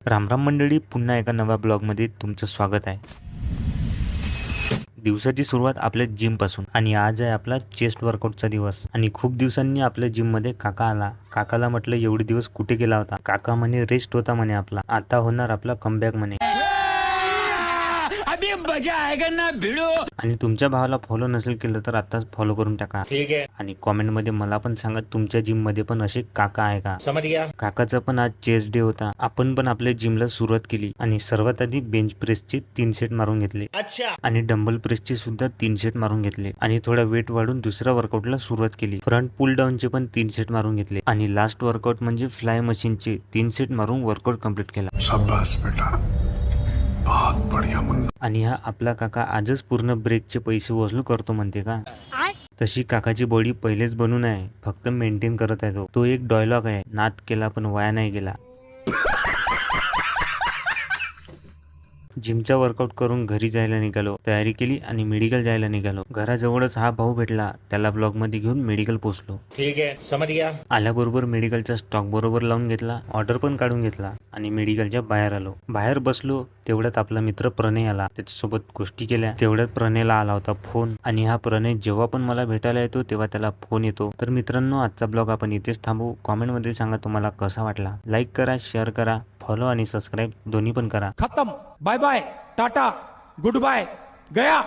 रामराम मंडळी, पुन्हा एका नव्या ब्लॉगमध्ये तुमचं स्वागत आहे। दिवसाची सुरुवात आपल्या जिम पासून आणि आज आहे आपला चेस्ट वर्कआउटचा दिवस आणि खूप दिवसांनी आपल्या जिम मध्ये काका आला। काकाला म्हटलं एवढे दिवस कुठे गेला होता? काका म्हणे रेस्ट होता म्हणे आपला, आता होणार आपला कमबॅक म्हणे। अभी मजा आएगा ना भिड़ो। आणि तुमच्या भावाला फॉलो नसेल केलं तर आताच फॉलो करून टाका, ठीक है, आणि कमेंट मध्ये मला पण सांगा तुमच्या जिम मध्ये पण असे काका आहे का? समझ गया। काकाचा पण आज चेस्ट डे होता। आपण पण आपल्या जिमला सुरुवात केली आणि सर्वात आधी बेंच प्रेसचे 3 सेट मारून घेतले अच्छा, आणि डंबल प्रेसचे सुद्धा 3 सेट मारून घेतले आणि थोडा वेट वाढून दुसऱ्या वर्कआउटला सुरुवात केली। फ्रंट पुल डाऊनचे पण 3 सेट मारून घेतले आणि लास्ट वर्कआउट म्हणजे फ्लाय मशीनचे 3 सेट मारून वर्कआउट कंप्लीट केला। शाबाश बेटा, बहुत बढ़िया मुन्ना। आणि हा आपला काका आजच पूर्ण ब्रेकचे पैसे वसूल करतो म्हणते का? तशी काकाची बॉडी पहिलेच बनून आहे, फक्त मेंटेन करत आहे। तो एक डायलॉग आहे, नाद केला पण वाया नाही गेला। जिमचा वर्कआउट करून घरी जायला निघालो, तयारी केली आणि मेडिकल जायला निघालो। घराजवळच हा भाऊ भेटला, त्याला ब्लॉग मध्ये घेऊन मेडिकल पोहोचलो। ठीक है, समझ गया। आल्याबरोबर मेडिकलचा स्टॉक बरोबर लावून घेतला, ऑर्डर पण काढून घेतला आणि मेडिकलच्या बाहेर आलो। बाहेर बसलो तेवढ्यात आपला मित्र प्रणय आला, त्याच्यासोबत गोष्टी केल्या। तेवढ्यात प्रणयला आला होता फोन, आणि हा प्रणय जेव्हा पण मला भेटायला येतो तेव्हा त्याला फोन येतो। तर मित्रांनो, आजचा ब्लॉग आपण इथेच थांबू। कॉमेंट मध्ये सांगा तुम्हाला कसा वाटला, लाईक करा, शेअर करा, फॉलो आणि सबस्क्राईब दोन्ही पण करा। खत्म, bye bye, tata, goodbye, गया।